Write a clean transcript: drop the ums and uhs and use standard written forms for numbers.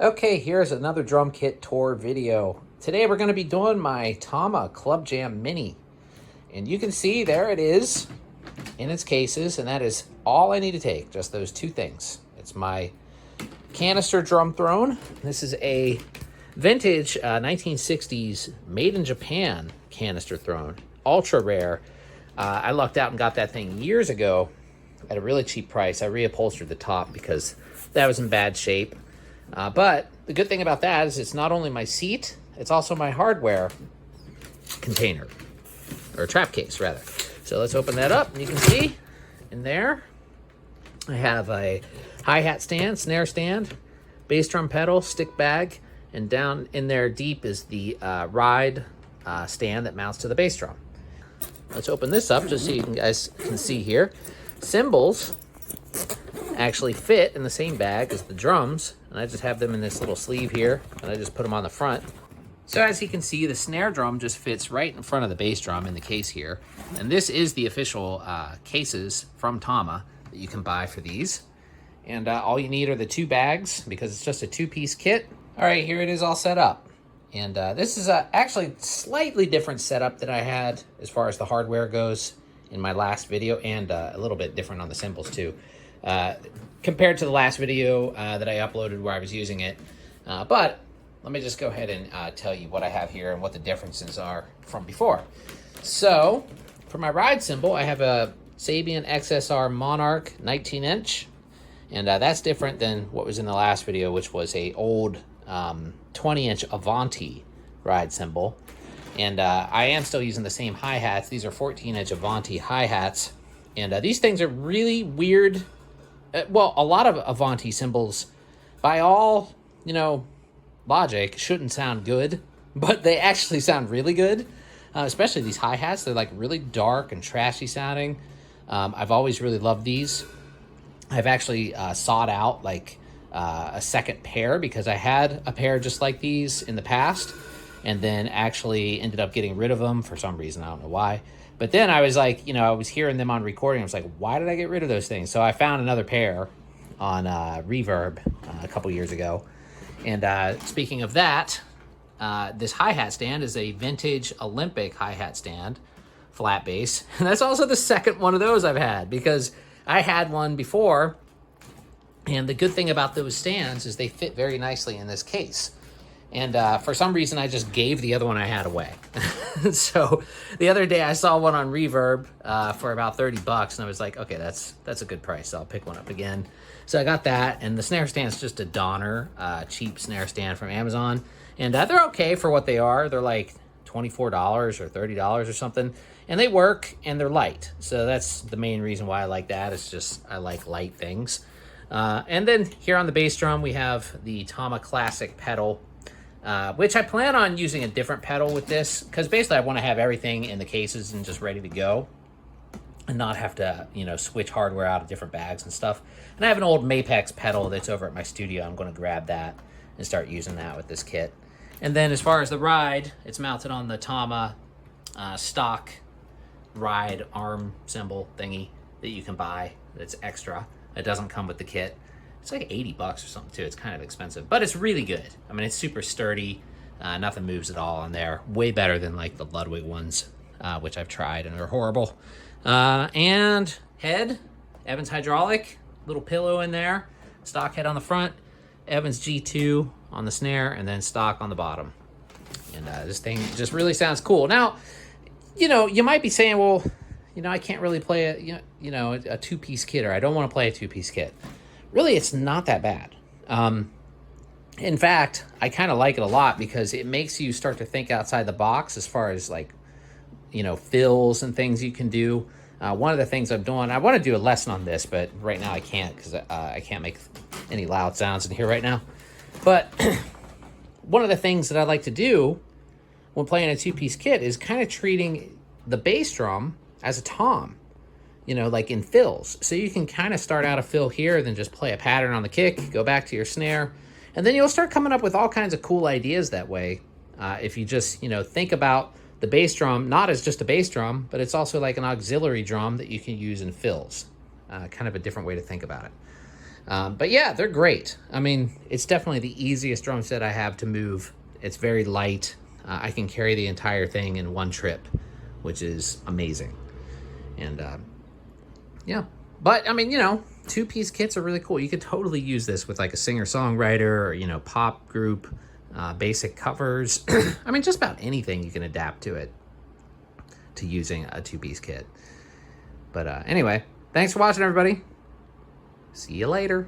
Okay, here's another drum kit tour video. Today we're going to be doing my Tama Club Jam Mini. And you can see there it is in its cases, and that is all I need to take, just those two things. It's my canister drum throne. This is a vintage 1960s made in Japan canister throne, ultra rare. I lucked out and got that thing years ago at a really cheap price. I reupholstered the top because that was in bad shape. But the good thing about that is it's not only my seat, it's also my hardware container, or trap case rather. So let's open that up, and you can see in there I have a hi-hat stand, snare stand, bass drum pedal, stick bag, and down in there deep is the ride stand that mounts to the bass drum. Let's open this up just so you guys can see here. Cymbals actually fit in the same bag as the drums, and I just have them in this little sleeve here, and I just put them on the front. So as you can see, the snare drum just fits right in front of the bass drum in the case here, and this is the official cases from Tama that you can buy for these. And all you need are the two bags because it's just a two-piece kit. All right, here it is all set up. And this is actually slightly different setup than I had as far as the hardware goes in my last video, and a little bit different on the cymbals too. Compared to the last video that I uploaded where I was using it. But let me just go ahead and tell you what I have here and what the differences are from before. So for my ride cymbal, I have a Sabian XSR Monarch 19-inch. And that's different than what was in the last video, which was a old 20-inch Avanti ride cymbal. And I am still using the same hi-hats. These are 14-inch Avanti hi-hats. And these things are really weird. Well, a lot of Avanti cymbals, by all, logic, shouldn't sound good, but they actually sound really good, especially these hi-hats. They're like really dark and trashy sounding. I've always really loved these. I've actually sought out like a second pair because I had a pair just like these in the past, and then actually ended up getting rid of them for some reason. I don't know why. But then I was like, I was hearing them on recording. I was like, why did I get rid of those things? So I found another pair on Reverb a couple years ago. And speaking of that, this hi-hat stand is a vintage Olympic hi-hat stand, flat bass. And that's also the second one of those I've had because I had one before. And the good thing about those stands is they fit very nicely in this case. And for some reason, I just gave the other one I had away. So the other day I saw one on Reverb for about 30 bucks, and I was like, okay, that's a good price. So I'll pick one up again. So I got that, and the snare stand's just a Donner, cheap snare stand from Amazon. And they're okay for what they are. They're like $24 or $30 or something. And they work, and they're light. So that's the main reason why I like that. It's just I like light things. And then here on the bass drum, we have the Tama Classic pedal, which I plan on using a different pedal with this because basically I want to have everything in the cases and just ready to go and not have to, switch hardware out of different bags and stuff. And I have an old Mapex pedal that's over at my studio. I'm going to grab that and start using that with this kit. And then as far as the ride, it's mounted on the Tama stock ride arm cymbal thingy that you can buy that's extra. It doesn't come with the kit. It's like 80 bucks or something too. It's kind of expensive, but it's really good. I mean, it's super sturdy. Nothing moves at all on there. Way better than like the Ludwig ones, which I've tried and are horrible. And head, Evans hydraulic, little pillow in there, stock head on the front, Evans G2 on the snare, and then stock on the bottom. And this thing just really sounds cool. Now, you might be saying, well, I can't really play a two-piece kit, or I don't want to play a two-piece kit. Really, it's not that bad. In fact, I kind of like it a lot because it makes you start to think outside the box as far as like, fills and things you can do. One of the things I'm doing, I want to do a lesson on this, but right now I can't because I can't make any loud sounds in here right now. But one of the things that I like to do when playing a two-piece kit is kind of treating the bass drum as a tom. Like in fills. So you can kind of start out a fill here, then just play a pattern on the kick, go back to your snare, and then you'll start coming up with all kinds of cool ideas that way. If you just, think about the bass drum, not as just a bass drum, but it's also like an auxiliary drum that you can use in fills. Kind of a different way to think about it. But yeah, they're great. I mean, it's definitely the easiest drum set I have to move. It's very light. I can carry the entire thing in one trip, which is amazing. And yeah, but I mean, you know, two-piece kits are really cool. You could totally use this with like a singer-songwriter or, you know, pop group, basic covers. I mean, just about anything you can adapt to it, to using a two-piece kit. But anyway, thanks for watching, everybody. See you later.